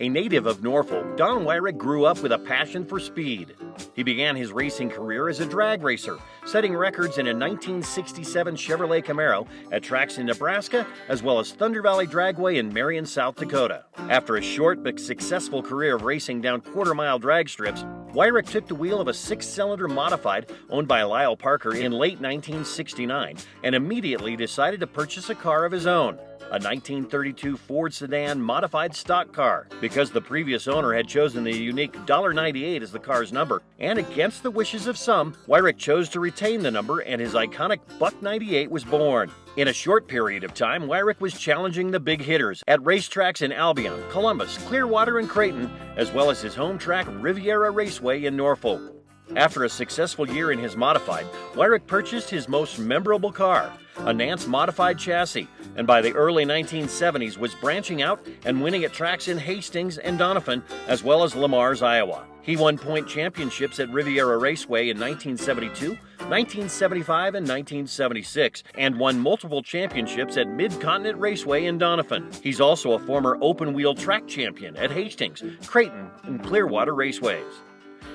A native of Norfolk, Don Weyhrich grew up with a passion for speed. He began his racing career as a drag racer, setting records in a 1967 Chevrolet Camaro at tracks in Nebraska, as well as Thunder Valley Dragway in Marion, South Dakota. After a short but successful career of racing down quarter-mile drag strips, Weyhrich took the wheel of a six-cylinder modified owned by Lyle Parker in late 1969 and immediately decided to purchase a car of his own, a 1932 Ford Sedan modified stock car. Because the previous owner had chosen the unique $98 as the car's number, and against the wishes of some, Weyhrich chose to retain the number and his iconic Buck 98 was born. In a short period of time, Weyhrich was challenging the big hitters at racetracks in Albion, Columbus, Clearwater, and Creighton, as well as his home track Riviera Raceway in Norfolk. After a successful year in his modified, Weyhrich purchased his most memorable car, a Nance modified chassis, and by the early 1970s was branching out and winning at tracks in Hastings and Doniphan, as well as Lamar's, Iowa. He won point championships at Riviera Raceway in 1972, 1975, and 1976, and won multiple championships at Mid-Continent Raceway in Doniphan. He's also a former open-wheel track champion at Hastings, Creighton, and Clearwater Raceways.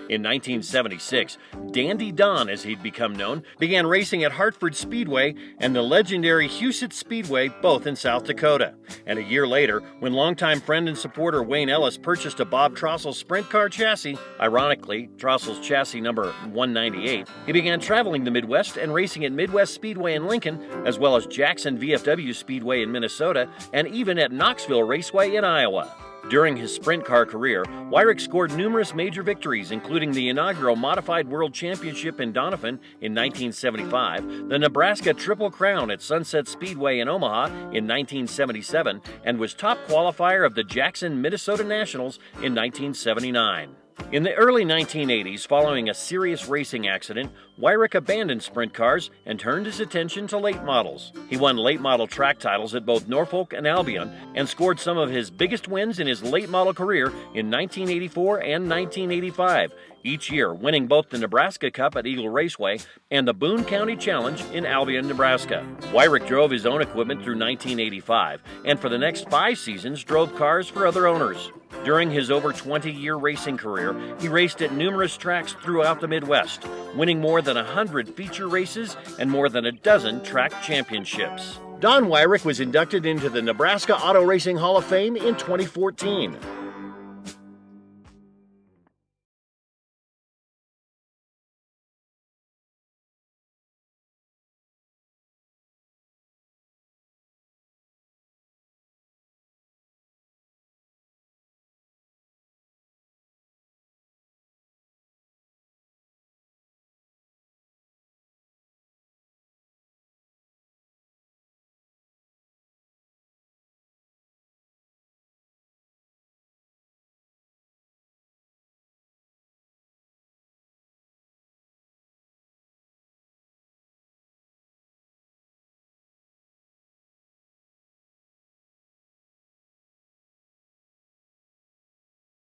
In 1976, Dandy Don, as he'd become known, began racing at Hartford Speedway and the legendary Huset Speedway, both in South Dakota. And a year later, when longtime friend and supporter Wayne Ellis purchased a Bob Trossel sprint car chassis, ironically, Trossel's chassis number 198, he began traveling the Midwest and racing at Midwest Speedway in Lincoln, as well as Jackson VFW Speedway in Minnesota, and even at Knoxville Raceway in Iowa. During his sprint car career, Weyhrich scored numerous major victories, including the inaugural Modified World Championship in Doniphan in 1975, the Nebraska Triple Crown at Sunset Speedway in Omaha in 1977, and was top qualifier of the Jackson, Minnesota Nationals in 1979. In the early 1980s, following a serious racing accident, Weyhrich abandoned sprint cars and turned his attention to late models. He won late model track titles at both Norfolk and Albion and scored some of his biggest wins in his late model career in 1984 and 1985, each year winning both the Nebraska Cup at Eagle Raceway and the Boone County Challenge in Albion, Nebraska. Weyhrich drove his own equipment through 1985 and for the next 5 seasons drove cars for other owners. During his over 20-year racing career, he raced at numerous tracks throughout the Midwest, winning more than 100 feature races and more than a dozen track championships. Don Weyhrich was inducted into the Nebraska Auto Racing Hall of Fame in 2014.